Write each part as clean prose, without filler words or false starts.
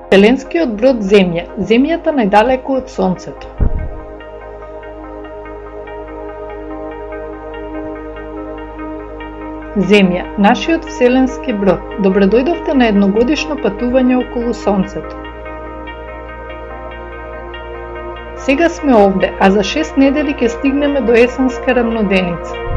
Вселенскиот брод Земја, Земјата најдалеку од Сонцето. Земја, нашиот вселенски брод, добредојдовте на едногодишно патување околу Сонцето. Сега сме овде, а за 6 недели ќе стигнеме до есенска рамноденица.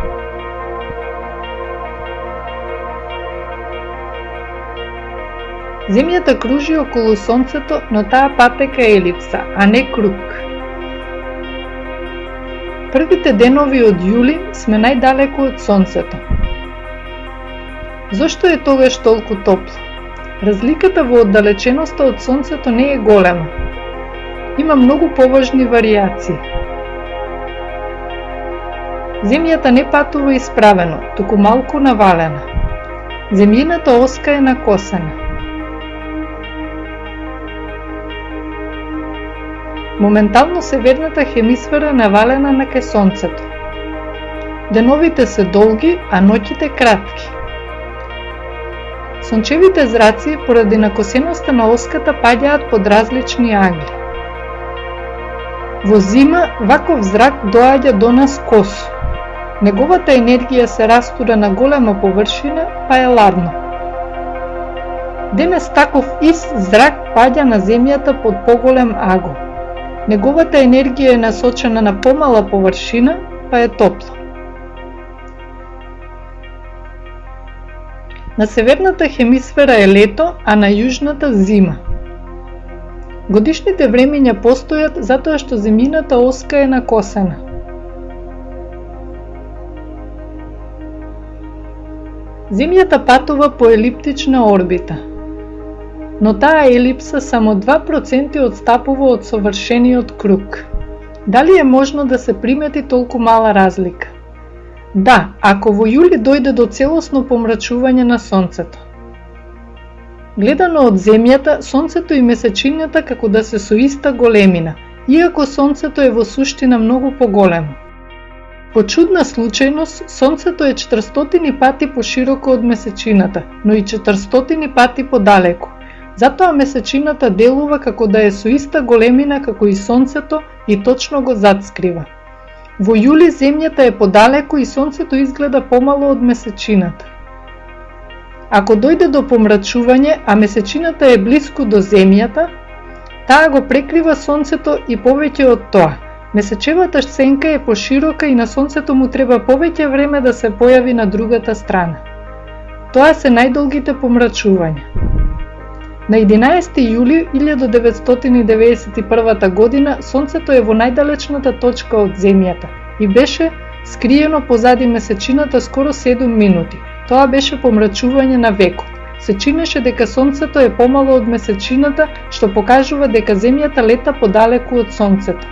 Земјата кружи околу Сонцето, но таа патека е елипса, а не круг. Првите денови од јули сме најдалеку од Сонцето. Зошто е тогаш толку топло? Разликата во оддалеченоста од Сонцето не е голема. Има многу поважни варијации. Земјата не патува исправено, туку малку навалена. Земјината оска е накосена. Моментално северната хемисфера навалена на кај Сонцето. Деновите се долги, а ноќите кратки. Сончевите зраци, поради накосеноста на оската, паѓаат под различни агли. Во зима, ваков зрак доаѓа до нас косо. Неговата енергија се растура на голема површина, па е ладно. Денес таков ист зрак паѓа на Земјата под поголем агол. Неговата енергија е насочена на помала површина, па е топло. На северната хемисфера е лето, а на јужната зима. Годишните времиња постојат затоа што земјината оска е накосена. Земјата патува по елиптична орбита, но таа елипса само 2% отстапува од совршениот круг. Дали е можно да се примети толку мала разлика? Да, ако во јули дојде до целосно помрачување на Сонцето. Гледано од Земјата, Сонцето и месечината како да се со иста големина, иако Сонцето е во суштина многу поголемо. По чудна случајност, Сонцето е 400 пати пошироко од месечината, но и 400 пати подалеку. Затоа месечината делува како да е со иста големина како и Сонцето и точно го затскрива. Во јули Земјата е подалеку и Сонцето изгледа помало од месечината. Ако дојде до помрачување, а месечината е блиску до Земјата, таа го прекрива Сонцето и повеќе од тоа. Месечевата сенка е поширока и на Сонцето му треба повеќе време да се појави на другата страна. Тоа се најдолгите помрачувања. На 11. јули 1991 година Сонцето е во најдалечната точка од Земјата и беше скриено позади месечината скоро 7 минути. Тоа беше помрачување на векот. Се чинеше дека Сонцето е помало од месечината, што покажува дека Земјата лета подалеку од Сонцето.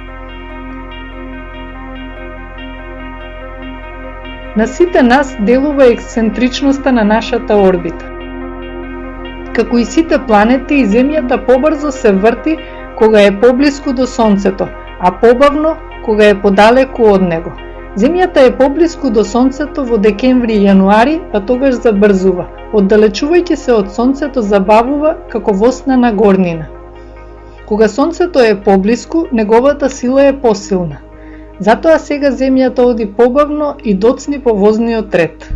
На сите нас делува ексцентричноста на нашата орбита. Како и сите планети, и Земјата побрзо се врти кога е поблиску до Сонцето, а побавно кога е подалеку од него. Земјата е поблиску до Сонцето во декември и јануари, па тогаш забрзува. Оддалечувајќи се од Сонцето забавува како восна на горнина. Кога Сонцето е поблиску, неговата сила е посилна. Затоа сега Земјата оди побавно и доцни по возниот ред.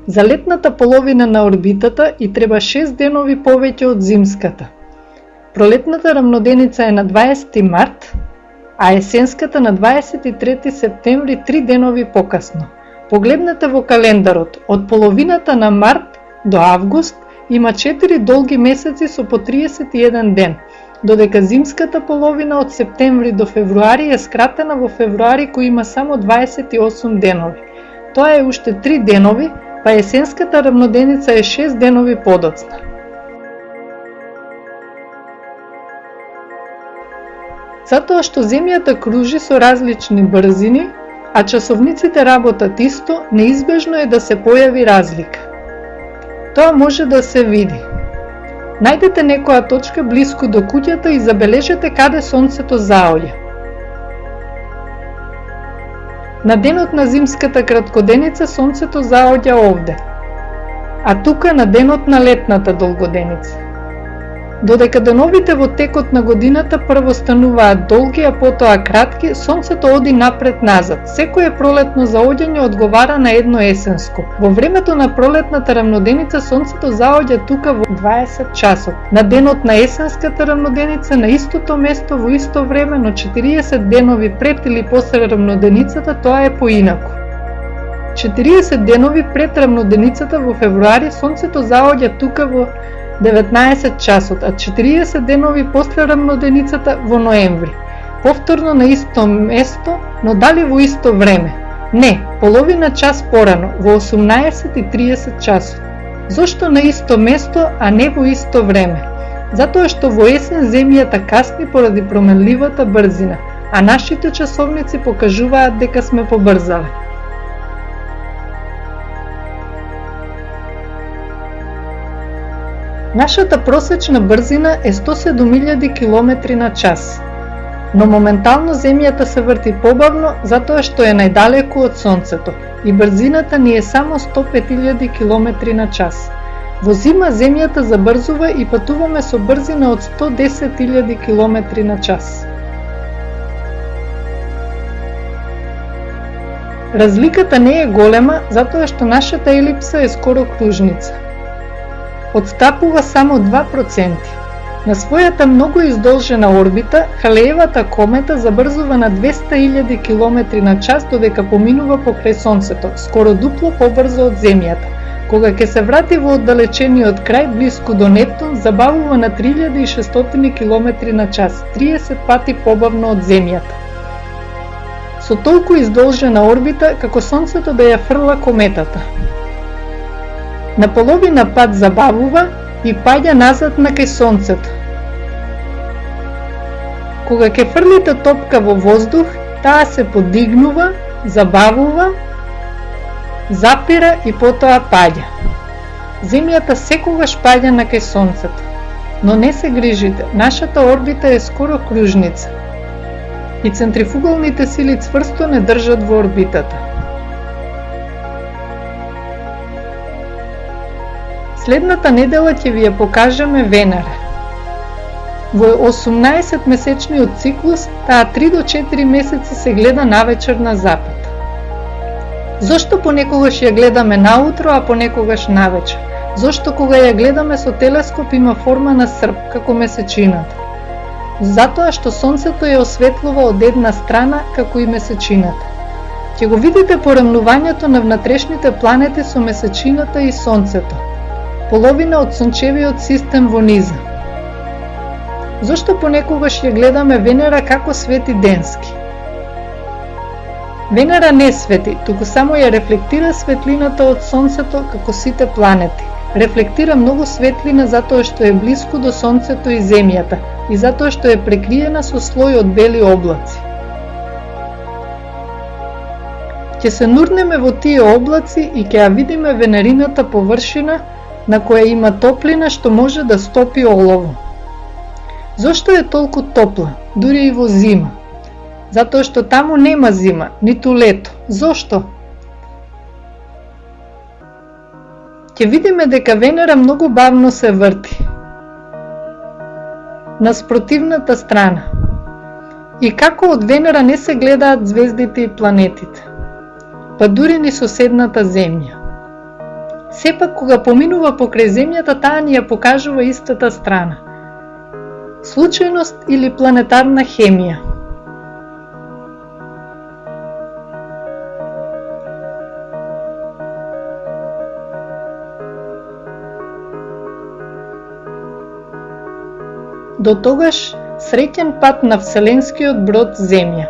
За летната половина на орбитата и треба 6 денови повеќе од зимската. Пролетната рамноденица е на 20 март, а есенската на 23 септември 3 денови покасно. Погледнете во календарот, од половината на март до август има 4 долги месеци со по 31 ден, додека зимската половина од септември до февруари е скратена во февруари кој има само 28 денови. Тоа е уште 3 денови, па есенската рамноденица е 6 денови подоцна. Затоа што Земјата кружи со различни брзини, а часовниците работат исто, неизбежно е да се појави разлика. Тоа може да се види. Најдете некоја точка блиску до куќата и забележете каде Сонцето заоѓа. На денот на зимската краткоденица Сонцето заоѓа овде, а тука на денот на летната долгоденица. Додека деновите во текот на годината прво стануваат долги, а потоа кратки, сонцето оди напред-назад. Секое пролетно заоѓање одговара на едно есенско. Во времето на пролетната рамноденица сонцето заоѓа тука во 20 часот. На денот на есенската рамноденица на истото место во исто време, но 40 денови пред или после рамноденицата тоа е поинаку. 40 денови пред рамноденицата во февруари сонцето заоѓа тука во 19 часот, а 40 денови после рамноденицата во ноември. Повторно на исто место, но дали во исто време? Не, половина час порано, во 18:30 часот. Зошто на исто место, а не во исто време? Затоа што во есен земјата касни поради променливата брзина, а нашите часовници покажуваат дека сме побрзале. Нашата просечна брзина е 107.000 км на час, но моментално Земјата се врти побавно затоа што е најдалеку од Сонцето и брзината ни е само 105.000 км на час. Во зима Земјата забрзува и патуваме со брзина од 110.000 км на час. Разликата не е голема затоа што нашата елипса е скоро кружница. Отстапува само 2%. На својата многу издолжена орбита, Халеевата комета забрзува на 200.000 км на час додека поминува покрај Сонцето, скоро дупло побрзо од Земјата. Кога ќе се врати во оддалечениот крај, блиску до Нептун, забавува на 3600 км на час, 30 пати побавно од Земјата. Со толку издолжена орбита, како Сонцето да ја фрла кометата. На половина пат забавува и паѓа назад на кај Сонцето. Кога ќе фрлите топка во воздух, таа се подигнува, забавува, запира и потоа паѓа. Земјата секогаш паѓа на кај Сонцето, но не се грижите, нашата орбита е скоро кружница и центрифугалните сили цврсто не држат во орбитата. Следната недела ќе ви ја покажеме Венера. Во 18-месечниот циклус, таа 3 до 4 месеци се гледа навечер на запад. Зошто понекогаш ја гледаме наутро, а понекогаш навечер? Зошто кога ја гледаме со телескоп има форма на срп, како месечината? Затоа што Сонцето ја осветлува од една страна, како и месечината. Ќе го видите порамнувањето на внатрешните планети со месечината и Сонцето. Половина од сончевиот систем во низа. Зошто понекогаш ја гледаме Венера како свети денски? Венера не свети, туку само ја рефлектира светлината од Сонцето како сите планети. Рефлектира многу светлина затоа што е блиску до Сонцето и Земјата и затоа што е прекриена со слој од бели облаци. Ќе се нурнеме во тие облаци и ќе ја видиме венерината површина на која има топлина што може да стопи олово. Зошто е толку топла, дури и во зима? Затоа што таму нема зима, ниту лето. Зошто? Ќе видиме дека Венера многу бавно се врти на спротивната страна. И како од Венера не се гледаат звездите и планетите, па дури ни соседната Земја. Сепак кога поминува покрај Земјата, таа ни ја покажува истата страна. Случајност или планетарна хемија? До тогаш, среќен пат на вселенскиот брод Земја.